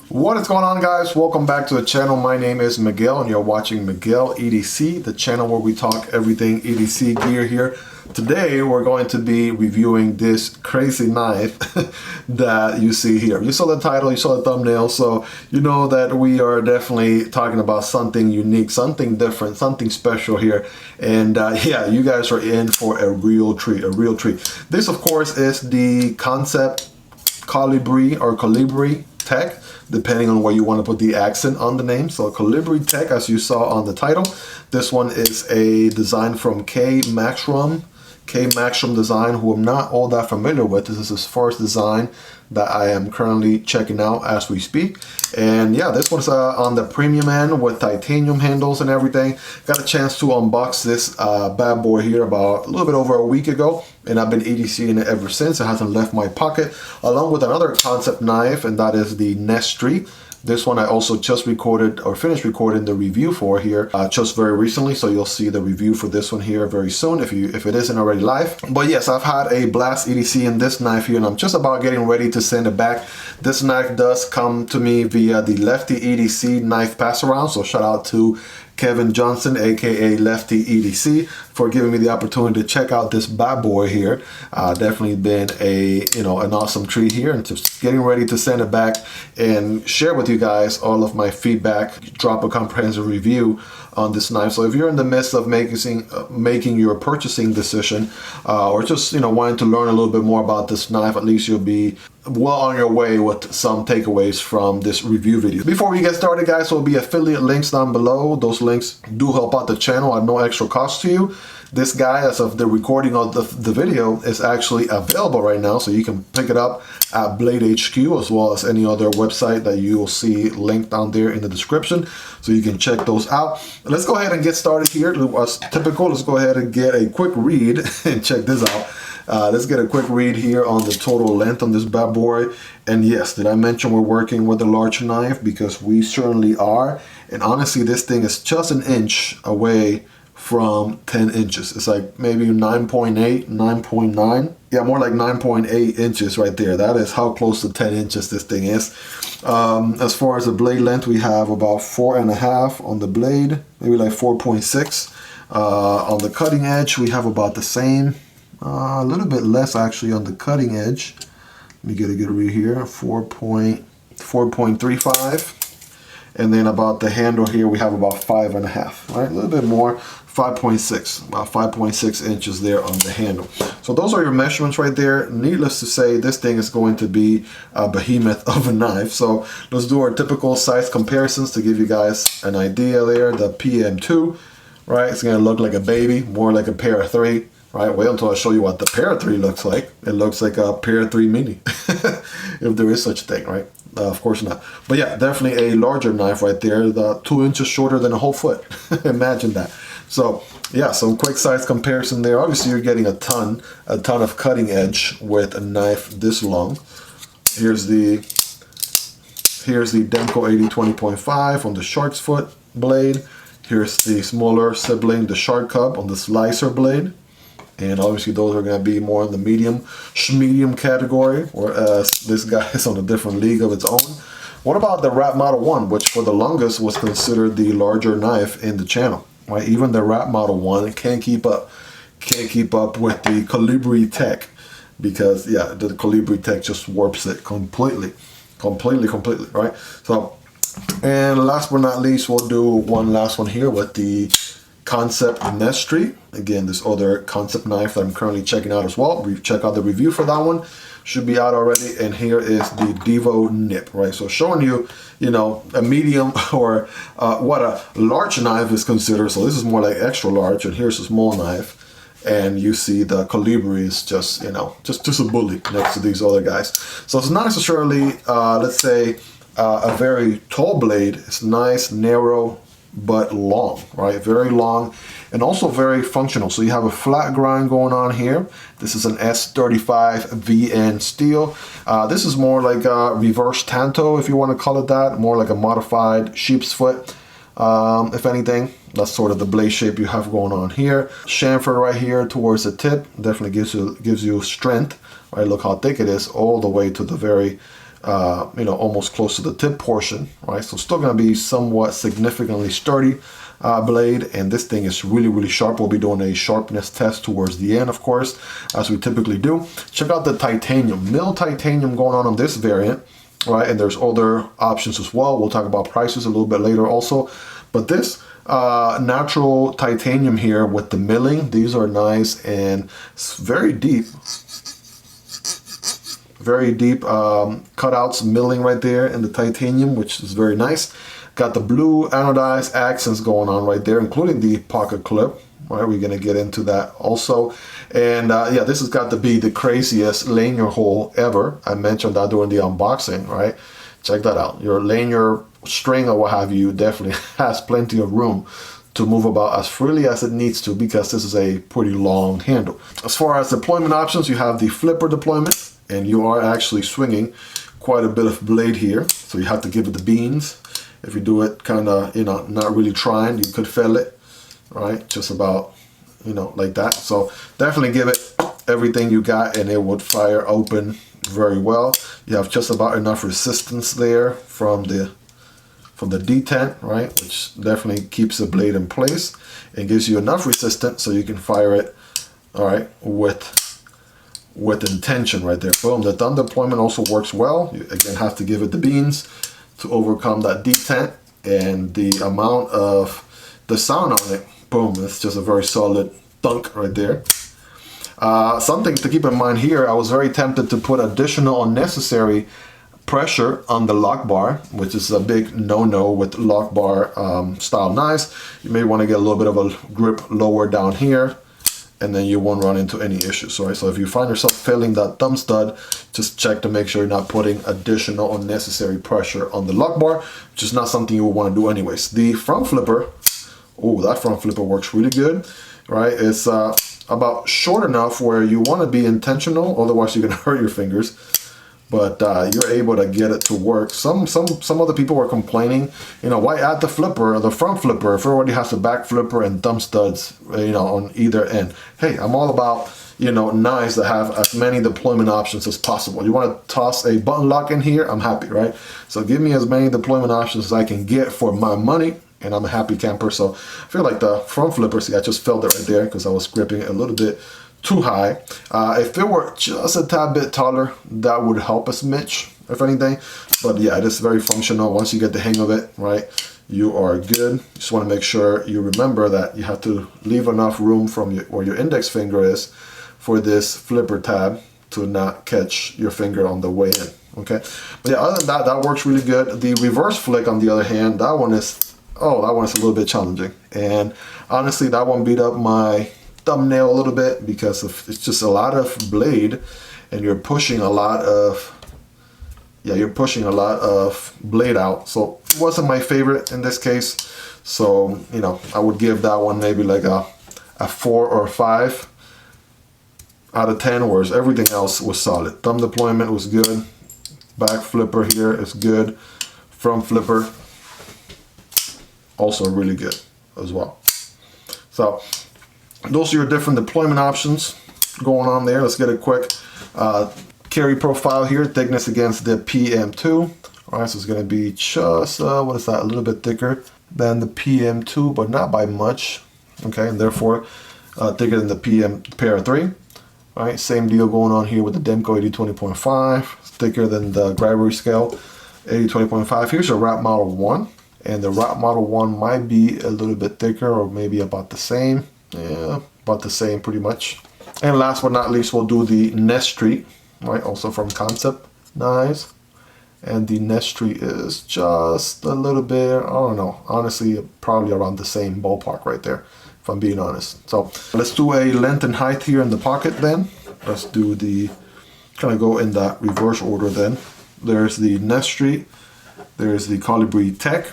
What is going on, guys? Welcome back to the channel. My name is Miguel and you're watching Miguel EDC, the channel where we talk everything EDC gear here. Today we're going to be reviewing this crazy knife that you see here. You saw the title, you saw the thumbnail, so you know that we are definitely talking about something unique, something different, something special here. And yeah, you guys are in for a real treat, This, of course, is the Kansept Colibri or Colibri tech, depending on where you want to put the accent on the name. So Colibri tech, as you saw on the title. This one is a design from K Maxrum design, who I'm not all that familiar with. This is his first design that I am currently checking out as we speak. And yeah, this one's on the premium end with titanium handles and everything. Got a chance to unbox this bad boy here about a little bit over a week ago, and I've been EDCing it ever since. It hasn't left my pocket, along with another Kansept knife, and that is the Nesstreet. This one I also just recorded or finished recording the review for here just very recently, so you'll see the review for this one here very soon if it isn't already live. But yes, I've had a blast EDCing this knife here, and I'm just about getting ready to send it back. This knife does come to me via the Lefty EDC knife pass around, so shout out to Kevin Johnson, aka Lefty EDC, for giving me the opportunity to check out this bad boy here. Definitely been an awesome treat here, and just getting ready to send it back and share with you guys all of my feedback, drop a comprehensive review on this knife. So if you're in the midst of making your purchasing decision, or just wanting to learn a little bit more about this knife, at least you'll be well on your way with some takeaways from this review video. Before we get started, guys, there will be affiliate links down below. Those links do help out the channel at no extra cost to you. This guy, as of the recording of the video, is actually available right now, so you can pick it up at Blade HQ, as well as any other website that you will see linked down there in the description, so you can check those out. Let's go ahead and get started here. As typical, let's go ahead and get a quick read and check this out. Let's get a quick read here on the total length on this bad boy. And yes, did I mention we're working with a large knife? Because we certainly are. And honestly, this thing is just an inch away from 10 inches. It's like maybe 9.8, 9.9. Yeah, more like 9.8 inches right there. That is how close to 10 inches this thing is. As far as the blade length, we have about 4.5 on the blade, maybe like 4.6. On the cutting edge, we have about the same. A little bit less actually on the cutting edge. Let me get a good read here. 4.35. And then about the handle here, we have about 5.5. Right, a little bit more. 5.6. About 5.6 inches there on the handle. So those are your measurements right there. Needless to say, this thing is going to be a behemoth of a knife. So let's do our typical size comparisons to give you guys an idea there. The PM2, right? It's going to look like a baby, more like a Para 3. Right, wait until I show you what the Para 3 looks like. It looks like a Para 3 Mini, if there is such a thing, right? Of course not. But yeah, definitely a larger knife right there, the 2 inches shorter than a whole foot. Imagine that. So yeah, some quick size comparison there. Obviously, you're getting a ton of cutting edge with a knife this long. Here's the Demko AD 20.5 on the shark's foot blade. Here's the smaller sibling, the Shark Cub, on the slicer blade. And obviously those are going to be more in the medium category, whereas this guy is on a different league of its own. What about the Wrap Model 1, which for the longest was considered the larger knife in the channel? Right? Even the Wrap Model 1 can't keep up with the Colibri tech, because yeah, the Colibri tech just warps it completely, right? So, and last but not least, we'll do one last one here with the Kansept Nesstreet. Again, this other Kansept knife that I'm currently checking out as well. Check out the review for that one. Should be out already. And here is the Divo NIP, right? So showing you, a medium or what a large knife is considered. So this is more like extra large, and here's a small knife. And you see the Colibri is just, just a bully next to these other guys. So it's not necessarily, let's say, a very tall blade. It's nice, narrow, but long, right? Very long, and also very functional. So you have a flat grind going on here. This is an S35 VN steel. This is more like a reverse tanto, if you want to call it that, more like a modified sheep's foot, if anything. That's sort of the blade shape you have going on here. Chamfer right here towards the tip definitely gives you strength, right? Look how thick it is all the way to the very you know, almost close to the tip portion, right? So still going to be somewhat significantly sturdy blade, and this thing is really, really sharp. We'll be doing a sharpness test towards the end, of course, as we typically do. Check out the titanium, mill titanium going on this variant, right? And there's other options as well. We'll talk about prices a little bit later also, but this natural titanium here with the milling, these are nice and very deep. Very deep cutouts, milling right there in the titanium, which is very nice. Got the blue anodized accents going on right there, including the pocket clip. Right, we're gonna get into that also. And yeah, this has got to be the craziest lanyard hole ever. I mentioned that during the unboxing, right? Check that out. Your lanyard string or what have you definitely has plenty of room to move about as freely as it needs to, because this is a pretty long handle. As far as deployment options, you have the flipper deployment, and you are actually swinging quite a bit of blade here, so you have to give it the beans. If you do it kind of, you know, not really trying, you could fail it, right? Just about, you know, like that. So definitely give it everything you got and it would fire open very well. You have just about enough resistance there from the detent, right? Which definitely keeps the blade in place and gives you enough resistance so you can fire it, all right, with intention right there. Boom. The thumb deployment also works well. You again have to give it the beans to overcome that detent, and the amount of the sound on it, boom, it's just a very solid thunk right there. Something to keep in mind here, I was very tempted to put additional unnecessary pressure on the lock bar, which is a big no-no with lock bar style knives. You may want to get a little bit of a grip lower down here, and then you won't run into any issues, right? So if you find yourself failing that thumb stud, just check to make sure you're not putting additional unnecessary pressure on the lock bar, which is not something you would want to do anyways. The front flipper, oh, that front flipper works really good, right? It's about short enough where you want to be intentional, otherwise you're gonna hurt your fingers. But you're able to get it to work. Some other people were complaining, you know, why add the flipper, the front flipper, if it already has the back flipper and thumb studs, you know, on either end. Hey, I'm all about, you know, knives that have as many deployment options as possible. You want to toss a button lock in here, I'm happy, right? So give me as many deployment options as I can get for my money, and I'm a happy camper. So I feel like the front flipper, see, I just felt it right there because I was gripping it a little bit too high. If it were just a tad bit taller, that would help a smidge, if anything. But yeah, it is very functional. Once you get the hang of it, right, you are good. Just want to make sure you remember that you have to leave enough room from where your index finger is for this flipper tab to not catch your finger on the way in, okay? But yeah, other than that, that works really good. The reverse flick, on the other hand, that one is, oh, that one is a little bit challenging. And honestly, that one beat up my thumbnail a little bit because it's just a lot of blade, and you're pushing a lot of, yeah, you're pushing a lot of blade out. So it wasn't my favorite in this case. So, you know, I would give that one maybe like a 4 or 5 out of 10, whereas everything else was solid. Thumb deployment was good. Back flipper here is good. Front flipper also really good as well. So those are your different deployment options going on there. Let's get a quick carry profile here. Thickness against the PM2. All right, so it's going to be just, what is that, a little bit thicker than the PM2, but not by much. Okay, and therefore thicker than the PM Para 3. All right, same deal going on here with the Demko AD 20.5. Thicker than the Gravity scale AD 20.5. Here's your wrap model 1. And the wrap model 1 might be a little bit thicker, or maybe about the same. Yeah, about the same pretty much. And last but not least, we'll do the Nesstreet, right? Also from Kansept Knives. And the Nesstreet is just a little bit, I don't know, honestly, probably around the same ballpark right there, if I'm being honest. So let's do a length and height here in the pocket then. Let's do the, kind of go in that reverse order then. There's the Nesstreet, there's the Colibri Tech,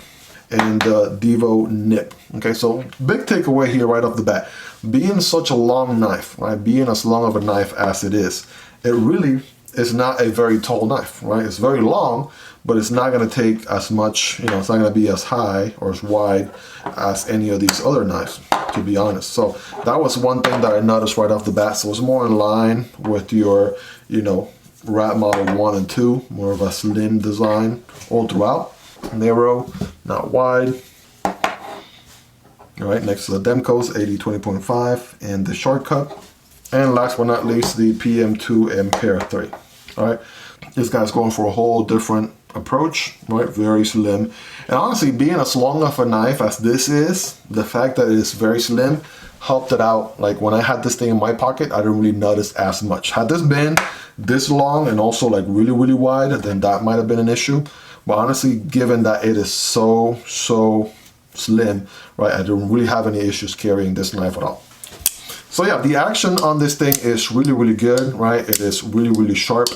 and the Divo NIP. Okay, so big takeaway here right off the bat. Being such a long knife, right? Being as long of a knife as it is, it really is not a very tall knife, right? It's very long, but it's not gonna take as much, you know, it's not gonna be as high or as wide as any of these other knives, to be honest. So that was one thing that I noticed right off the bat. So it was more in line with your, you know, rat model 1 and 2, more of a slim design all throughout. Narrow, not wide. All right, next to the Demko's AD 20.5 and the Shark Cub. And last but not least, the PM2 and Para 3. All right, this guy's going for a whole different approach, right? Very slim. And honestly, being as long of a knife as this is, the fact that it is very slim helped it out. Like when I had this thing in my pocket, I didn't really notice as much. Had this been this long and also like really, really wide, then that might have been an issue. But honestly, given that it is so slim, right, I didn't really have any issues carrying this knife at all. So yeah, the action on this thing is really good, right? It is really sharp.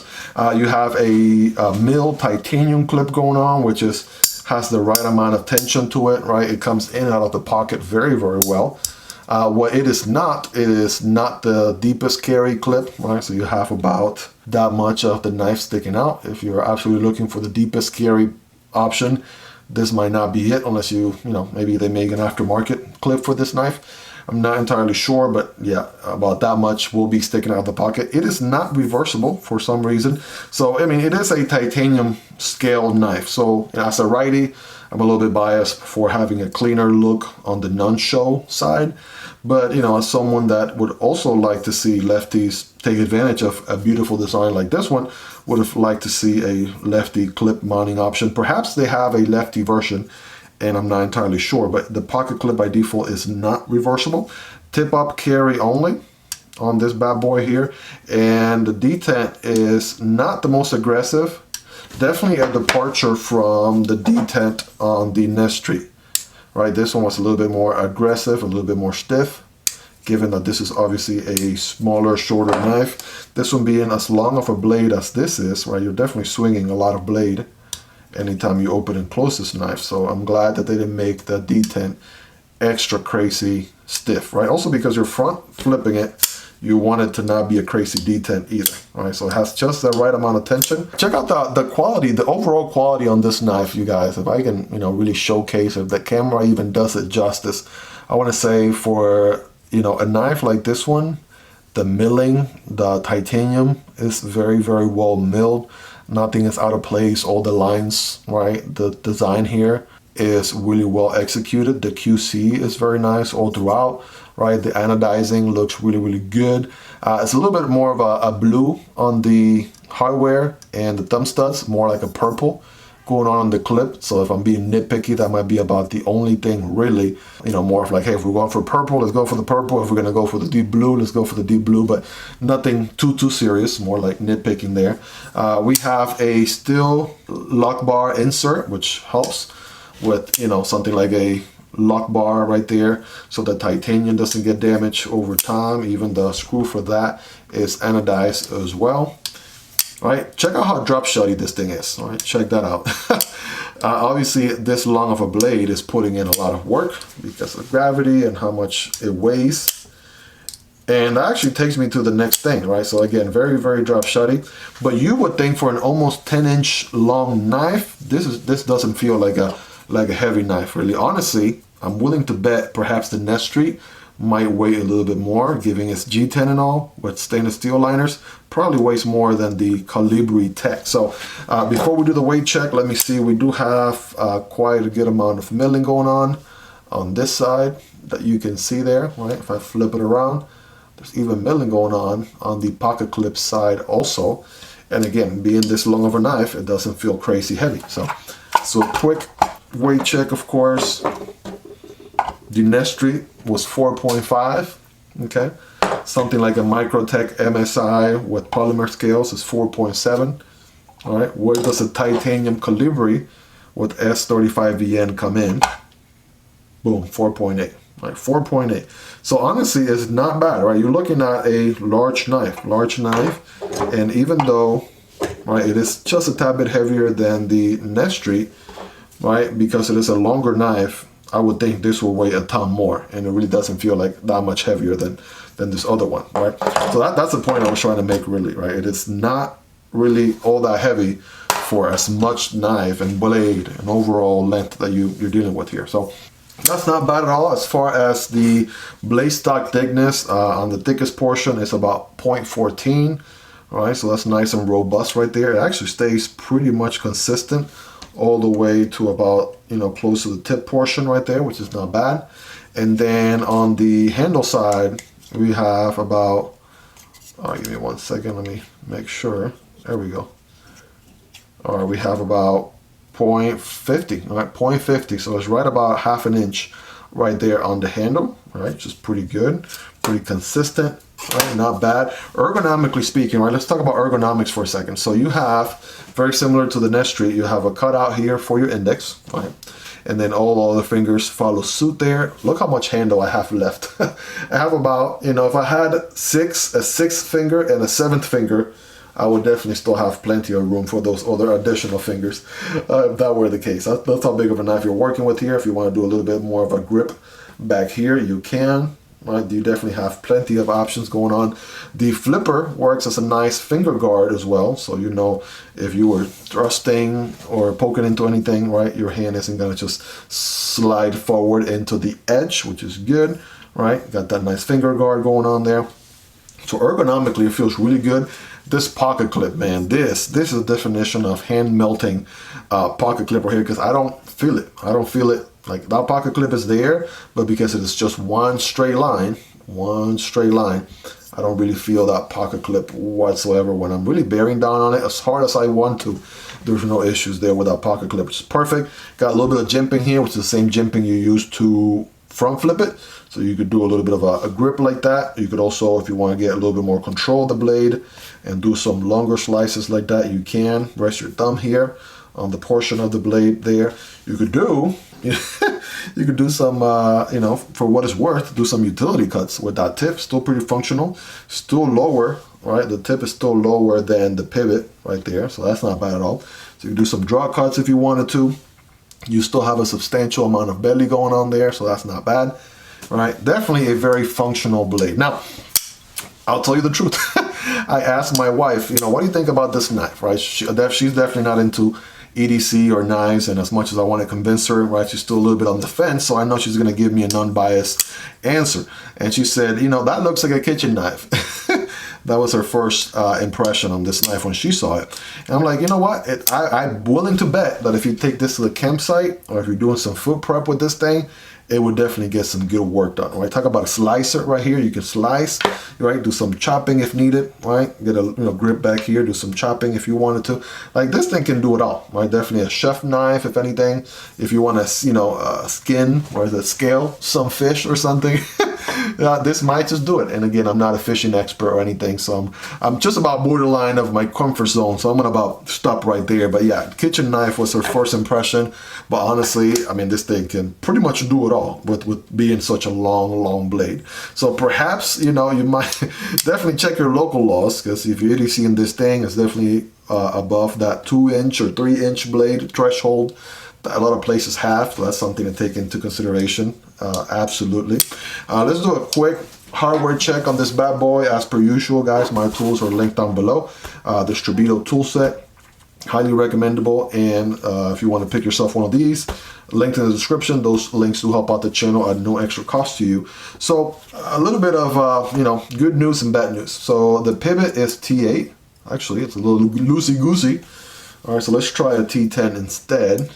You have a milled titanium clip going on, which has the right amount of tension to it, right? It comes in and out of the pocket very well. What it is not the deepest carry clip, right? So you have about that much of the knife sticking out. If you're absolutely looking for the deepest carry option, this might not be it, unless you know, maybe they make an aftermarket clip for this knife. I'm not entirely sure, but yeah, about that much will be sticking out of the pocket. It is not reversible for some reason. So, I mean, it is a titanium scale knife. So as a righty, I'm a little bit biased for having a cleaner look on the non-show side. But, you know, as someone that would also like to see lefties take advantage of a beautiful design like this one, would have liked to see a lefty clip mounting option. Perhaps they have a lefty version, and I'm not entirely sure, but the pocket clip by default is not reversible. Tip up carry only on this bad boy here, and the detent is not the most aggressive. Definitely a departure from the detent on the Nesstreet, right? This one was a little bit more aggressive, a little bit more stiff, given that this is obviously a smaller, shorter knife. This one being as long of a blade as this is, right? You're definitely swinging a lot of blade anytime you open and close this knife. So I'm glad that they didn't make the detent extra crazy stiff, right? Also because you're front flipping it, you want it to not be a crazy detent either, right? So it has just the right amount of tension. Check out the quality, the overall quality on this knife, you guys. If I can, you know, really showcase, if the camera even does it justice, I want to say for, you know, a knife like this one, the milling, the titanium is very well milled. Nothing is out of place. All the lines, right? The design here is really well executed. The QC is very nice all throughout, right? The anodizing looks really good. It's a little bit more of a blue on the hardware, and the thumb studs more like a purple going on the clip. So if I'm being nitpicky, that might be about the only thing really, you know, more of like, hey, if we're going for purple, let's go for the purple. If we're gonna go for the deep blue, let's go for the deep blue, but nothing too serious, more like nitpicking there. We have a steel lock bar insert, which helps with, you know, something like a lock bar right there, so the titanium doesn't get damaged over time. Even the screw for that is anodized as well. All right, check out how drop shotty this thing is. All right, check that out. Obviously, this long of a blade is putting in a lot of work because of gravity and how much it weighs. And that actually takes me to the next thing, right? So again, very drop shotty. But you would think for an almost 10-inch long knife, this doesn't feel like a heavy knife, really. Honestly, I'm willing to bet perhaps the Nesstreet might weigh a little bit more, giving its G10 and all with stainless steel liners. Probably weighs more than the Colibri Tech. So before we do the weight check, let me see. We do have quite a good amount of milling going on this side that you can see there, right? If I flip it around, there's even milling going on the pocket clip side also. And again, being this long of a knife, it doesn't feel crazy heavy. So quick weight check, of course. The Nesstreet was 4.5, okay? Something like a Microtech MSI with polymer scales is 4.7, all right? Where does a titanium Colibri with S35VN come in? Boom, 4.8, right? 4.8. So honestly, it's not bad, right? You're looking at a large knife, and even though, right, it is just a tad bit heavier than the Nesstreet, right? Because it is a longer knife, I would think this will weigh a ton more, and it really doesn't feel like that much heavier than this other one, right? So that's the point I was trying to make, really, right? It is not really all that heavy for as much knife and blade and overall length that you're dealing with here. So that's not bad at all. As far as the blade stock thickness, on the thickest portion is about 0.14, All right, so that's nice and robust right there. It actually stays pretty much consistent all the way to about, you know, close to the tip portion right there, which is not bad. And then on the handle side, we have about, all right, give me 1 second, let me make sure. There we go. All right, we have about 0.50, all right, 0.50. So it's right about ½ an inch right there on the handle, right, which is pretty good, pretty consistent, right, not bad. Ergonomically speaking, right, let's talk about ergonomics for a second. So you have, very similar to the Nesstreet, you have a cutout here for your index, right, and then all other fingers follow suit there. Look how much handle I have left. I have about, you know, if I had a sixth finger and a seventh finger, I would definitely still have plenty of room for those other additional fingers, if that were the case. That's how big of a knife you're working with here. If you want to do a little bit more of a grip back here, you can. Right? You definitely have plenty of options going on. The flipper works as a nice finger guard as well. So, you know, if you were thrusting or poking into anything, right, your hand isn't going to just slide forward into the edge, which is good, right? Got that nice finger guard going on there. So ergonomically, it feels really good. This pocket clip, man, this is the definition of hand melting pocket clip right here, because I don't feel it. I don't feel it. Like, that pocket clip is there, but because it is just one straight line, I don't really feel that pocket clip whatsoever when I'm really bearing down on it as hard as I want to. There's no issues there with that pocket clip, which is perfect. Got a little bit of jimping here, which is the same jimping you use to front flip it. So you could do a little bit of a grip like that. You could also, if you want to get a little bit more control of the blade and do some longer slices like that, you can. Rest your thumb here on the portion of the blade there. You could do, you could do some, you know, for what it's worth, do some utility cuts with that tip. Still pretty functional, still lower, right? The tip is still lower than the pivot right there, so that's not bad at all. So you can do some draw cuts if you wanted to. You still have a substantial amount of belly going on there, so that's not bad, right? Definitely a very functional blade. Now, I'll tell you the truth. I asked my wife, you know, what do you think about this knife, right? She's definitely not into EDC or knives, and as much as I want to convince her, right, she's still a little bit on the fence, so I know she's going to give me an unbiased answer. And she said, you know, that looks like a kitchen knife. That was her first impression on this knife when she saw it. And I'm like, you know what? I'm willing to bet that if you take this to the campsite, or if you're doing some food prep with this thing, it would definitely get some good work done, right? Talk about a slicer right here. You can slice, right? Do some chopping if needed, right? Get a grip back here, do some chopping if you wanted to. Like, this thing can do it all, right? Definitely a chef knife, if anything. If you want to, you know, skin or scale some fish or something, this might just do it. And again, I'm not a fishing expert or anything, so I'm just about borderline of my comfort zone, so I'm gonna about stop right there. But yeah, kitchen knife was her first impression. But honestly, I mean, this thing can pretty much do it all with being such a long blade. So perhaps, you know, you might definitely check your local laws, because if you're really seeing this thing, it's definitely above that 2-inch or 3-inch blade threshold that a lot of places have. So that's something to take into consideration. Absolutely. Let's do a quick hardware check on this bad boy. As per usual, guys, my tools are linked down below. The Strebito tool set, highly recommendable. And if you want to pick yourself one of these, linked in the description. Those links do help out the channel at no extra cost to you. So a little bit of you know, good news and bad news. So the pivot is T8. Actually, it's a little loosey-goosey. All right, so let's try a T10 instead.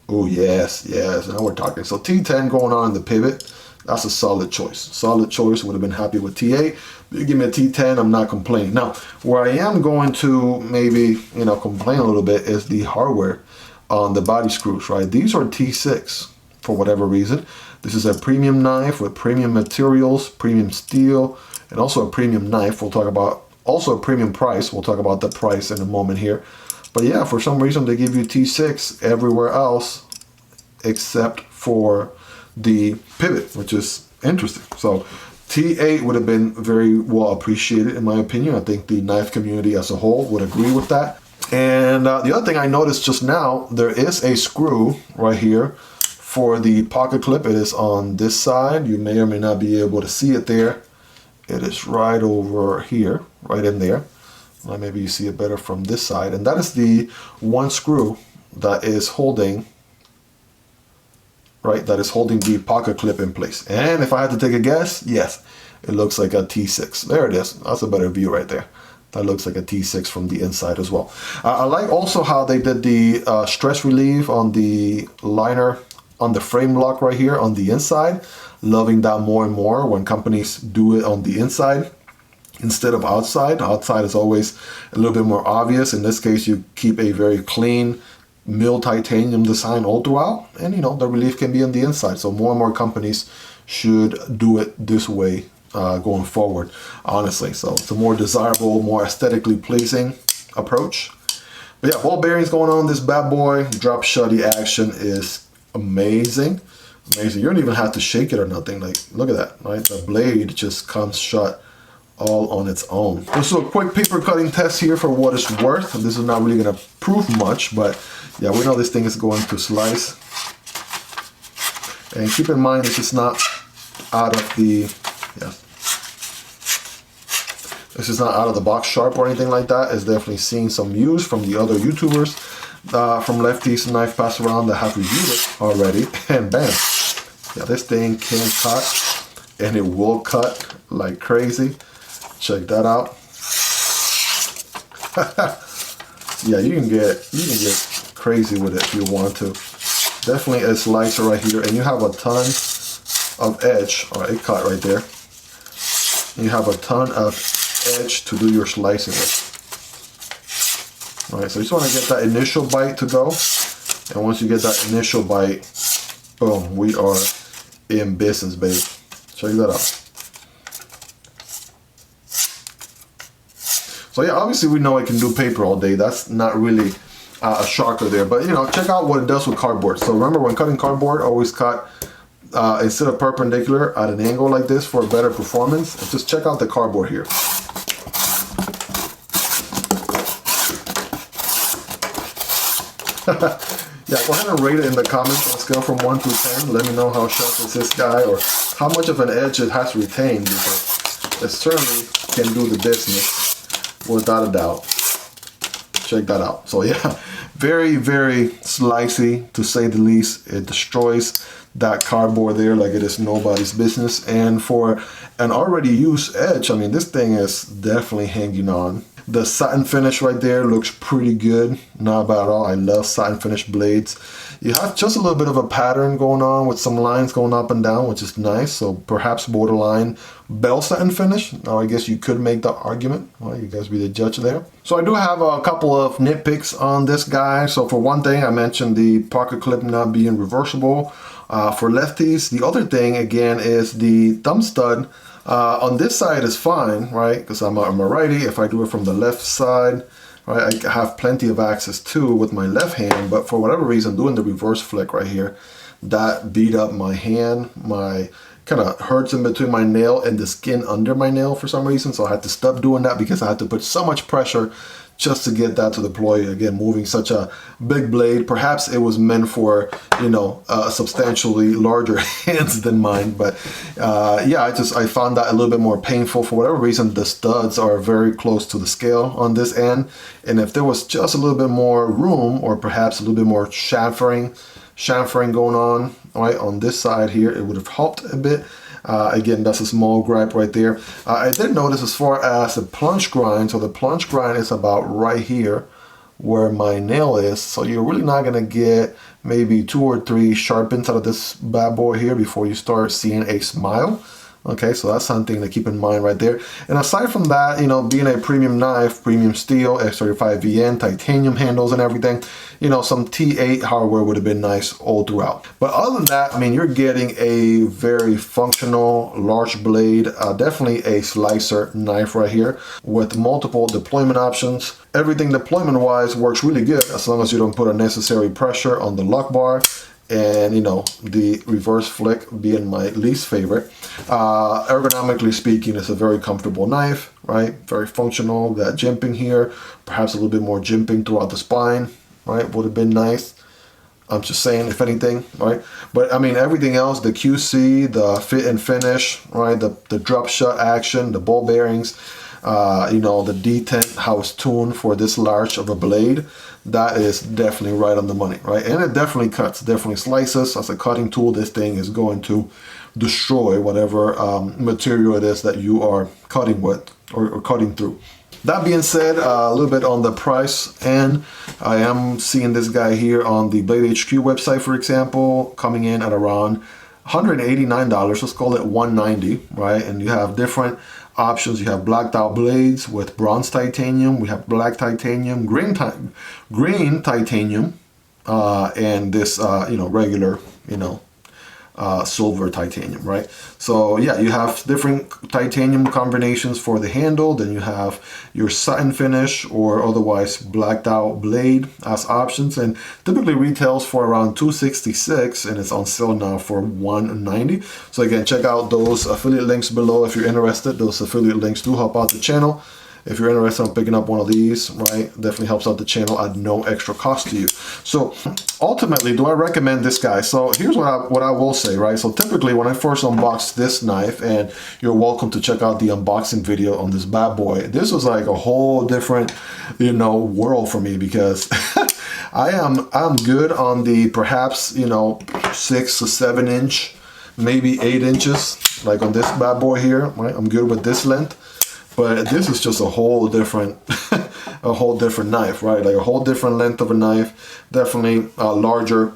Oh, yes, now we're talking. So T10 going on in the pivot, that's a solid choice. Solid choice, would have been happy with T8. But you give me a T10, I'm not complaining. Now, where I am going to maybe, you know, complain a little bit is the hardware on the body screws, right? These are T6 for whatever reason. This is a premium knife with premium materials, premium steel, and also a premium knife. We'll talk about also a premium price. We'll talk about the price in a moment here. But yeah, for some reason they give you T6 everywhere else except for the pivot, which is interesting. So T8 would have been very well appreciated in my opinion. I think the knife community as a whole would agree with that. And the other thing I noticed just now, there is a screw right here for the pocket clip. It is on this side. You may or may not be able to see it there. It is right over here, right in there. Maybe you see it better from this side. And that is the one screw that is holding, right, that is holding the pocket clip in place. And if I had to take a guess, yes, it looks like a T6. There it is. That's a better view right there. that looks like a T6 from the inside as well. I like also how they did the stress relief on the liner on the frame lock right here on the inside. Loving that more and more when companies do it on the inside instead of outside. Outside is always a little bit more obvious. In this case, you keep a very clean milled titanium design all throughout, and you know, the relief can be on the inside. So more and more companies should do it this way going forward, honestly. So it's a more desirable, more aesthetically pleasing approach. But yeah, ball bearings going on this bad boy. Drop shutty action is amazing. Amazing. You don't even have to shake it or nothing. Like, look at that, right? The blade just comes shut all on its own. So a quick paper cutting test here for what it's worth. This is not really going to prove much, but yeah, we know this thing is going to slice. And keep in mind, this is not out of the, yes, this is not out of the box sharp or anything like that. It's definitely seen some use from the other YouTubers from Lefty's Knife Pass Around that have reviewed it already. And bam, yeah, this thing can cut, and it will cut like crazy. Check that out. Yeah, you can get crazy with it if you want to. Definitely a slicer right here, and you have a ton of edge, or a cut right there. You have a ton of edge to do your slicing with. All right, so you just want to get that initial bite to go, and once you get that initial bite, boom, we are in business, baby. Check that out. So yeah, obviously we know it can do paper all day. That's not really a shocker there, but you know, check out what it does with cardboard. So remember, when cutting cardboard, always cut instead of perpendicular at an angle like this for a better performance. And just check out the cardboard here. Yeah, go ahead and rate it in the comments on a scale from 1 to 10. Let me know how sharp is this guy, or how much of an edge it has retained, because it certainly can do the business without a doubt. Check that out. So yeah, very, very slicey to say the least. It destroys that cardboard there like it is nobody's business. And for an already used edge, I mean, this thing is definitely hanging on. The satin finish right there looks pretty good. Not bad at all. I love satin finish blades. You have just a little bit of a pattern going on with some lines going up and down, which is nice. So perhaps borderline bell satin finish. Now I guess you could make the argument. Well, you guys be the judge there. So I do have a couple of nitpicks on this guy. So for one thing, I mentioned the pocket clip not being reversible for lefties. The other thing, again, is the thumb stud. On this side is fine, right? Because I'm a righty. If I do it from the left side, right, I have plenty of access to with my left hand. But for whatever reason, doing the reverse flick right here, that beat up my hand. My kind of hurts in between my nail and the skin under my nail for some reason. So I had to stop doing that because I had to put so much pressure just to get that to deploy. Again, moving such a big blade. Perhaps it was meant for, you know, substantially larger hands than mine. But yeah, I found that a little bit more painful. For whatever reason, the studs are very close to the scale on this end. And if there was just a little bit more room, or perhaps a little bit more chamfering going on, right, on this side here, it would have helped a bit. Again, that's a small gripe right there. I did notice as far as the plunge grind, so the plunge grind is about right here where my nail is. So you're really not going to get maybe 2 or 3 sharpens out of this bad boy here before you start seeing a smile. Okay, so that's something to keep in mind right there. And aside from that, you know, being a premium knife, premium steel, X35 VN, titanium handles and everything, you know, some T8 hardware would have been nice all throughout. But other than that, I mean, you're getting a very functional, large blade, definitely a slicer knife right here with multiple deployment options. Everything deployment-wise works really good as long as you don't put unnecessary pressure on the lock bar. And you know, the reverse flick being my least favorite. Ergonomically speaking, it's a very comfortable knife, right? Very functional. That jimping here, perhaps a little bit more jimping throughout the spine, right? Would have been nice. I'm just saying, if anything, right? But I mean, everything else, the QC, the fit and finish, right? The drop shut action, the ball bearings, you know, the detent, how it's tuned for this large of a blade, that is definitely right on the money, right? And it definitely cuts, definitely slices. As a cutting tool, this thing is going to destroy whatever material it is that you are cutting with or cutting through. That being said, a little bit on the price, and I am seeing this guy here on the Blade HQ website, for example, coming in at around $189. Let's call it $190, right? And you have different options. You have blacked out blades with bronze titanium. We have black titanium, green titanium, and this regular silver titanium, right? So yeah, you have different titanium combinations for the handle. Then you have your satin finish or otherwise blacked out blade as options, and typically retails for around $266, and it's on sale now for $190. So again, check out those affiliate links below if you're interested. Those affiliate links do help out the channel. If you're interested in picking up one of these, right, definitely helps out the channel at no extra cost to you. So ultimately, do I recommend this guy? So here's what I will say, right? So typically when I first unboxed this knife, and you're welcome to check out the unboxing video on this bad boy, this was like a whole different, world for me, because I'm good on the perhaps, 6 to 7 inch, maybe 8 inches, like on this bad boy here, right? I'm good with this length. But this is just a whole different, knife, right? Like a whole different length of a knife, definitely larger.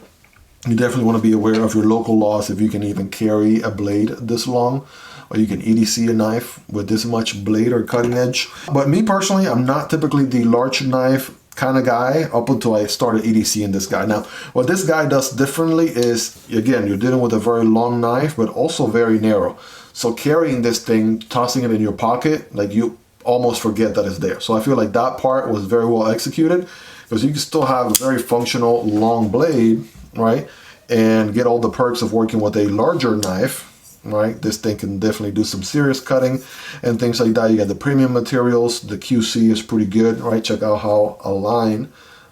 You definitely want to be aware of your local laws if you can even carry a blade this long, or you can EDC a knife with this much blade or cutting edge. But me personally, I'm not typically the large knife kind of guy up until I started EDCing this guy. Now, what this guy does differently is, again, you're dealing with a very long knife, but also very narrow. So carrying this thing, tossing it in your pocket, like you almost forget that it's there. So I feel like that part was very well executed, because you can still have a very functional long blade, right? And get all the perks of working with a larger knife, right? This thing can definitely do some serious cutting and things like that. You got the premium materials. The QC is pretty good, right? Check out how aligned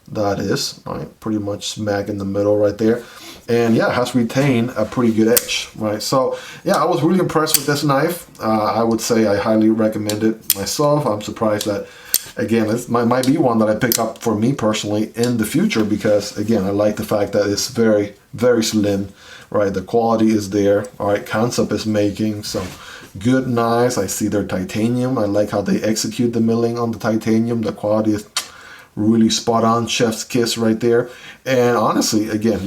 that is, right? Pretty much smack in the middle right there. And yeah, it has retained a pretty good edge, right? So yeah, I was really impressed with this knife. I would say I highly recommend it myself. I'm surprised that, again, it might be one that I pick up for me personally in the future, because again, I like the fact that it's very, very slim, right? The quality is there. All right, Kansept is making some good knives. I see their titanium. I like how they execute the milling on the titanium. The quality is really spot on, chef's kiss right there. And honestly, again,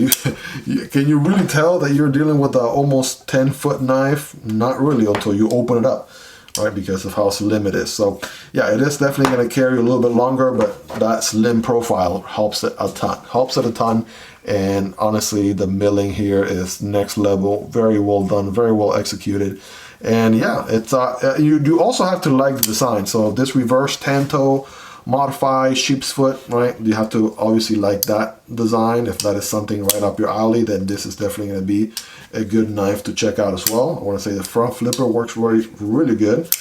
can you really tell that you're dealing with an almost 10-foot knife? Not really, until you open it up, right? Because of how slim it is. So yeah, it is definitely going to carry a little bit longer, but that slim profile helps it a ton. And honestly, the milling here is next level. Very well done, very well executed. And yeah, it's you do also have to like the design. So this reverse tanto modify sheep's foot, right? You have to obviously like that design. If that is something right up your alley, then this is definitely going to be a good knife to check out as well. I want to say the front flipper works really good,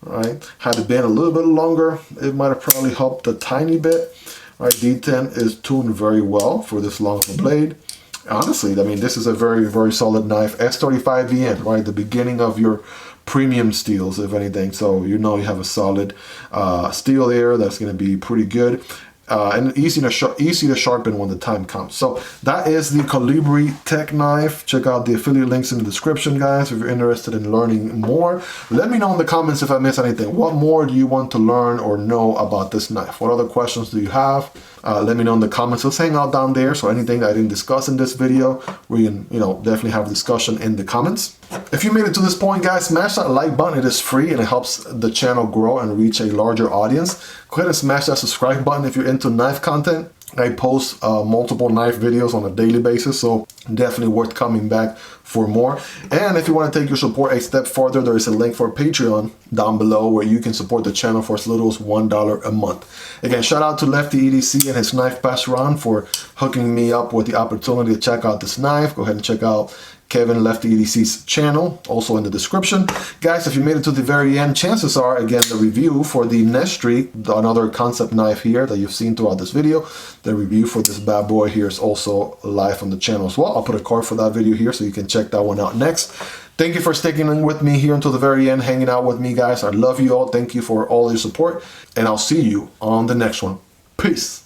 right? Had it been a little bit longer, it might have probably helped a tiny bit, right? D10 is tuned very well for this long of a blade. Honestly, I mean, this is a very, very solid knife. S35VN, right? The beginning of your premium steels, if anything. So you have a solid steel there that's going to be pretty good. And easy to sharpen when the time comes. So that is the Colibri Tech knife. Check out the affiliate links in the description, guys, if you're interested in learning more. Let me know in the comments if I missed anything. What more do you want to learn or know about this knife? What other questions do you have? Let me know in the comments. Let's hang out down there. So anything that I didn't discuss in this video, we can, definitely have a discussion in the comments. If you made it to this point, guys, smash that like button. It is free and it helps the channel grow and reach a larger audience. Go ahead and smash that subscribe button if you're into knife content. I post multiple knife videos on a daily basis, so definitely worth coming back for more. And if you want to take your support a step further, there is a link for Patreon down below where you can support the channel for as little as $1 a month. Again, shout out to Lefty EDC and his knife pass Ron for hooking me up with the opportunity to check out this knife. Go ahead and check out Kevin Lefty EDC's channel, also in the description. Guys, if you made it to the very end, chances are, again, the review for the Nesstreet, another Kansept knife here that you've seen throughout this video, the review for this bad boy here is also live on the channel as well. I'll put a card for that video here so you can check that one out next. Thank you for sticking with me here until the very end, hanging out with me, guys. I love you all. Thank you for all your support, and I'll see you on the next one. Peace.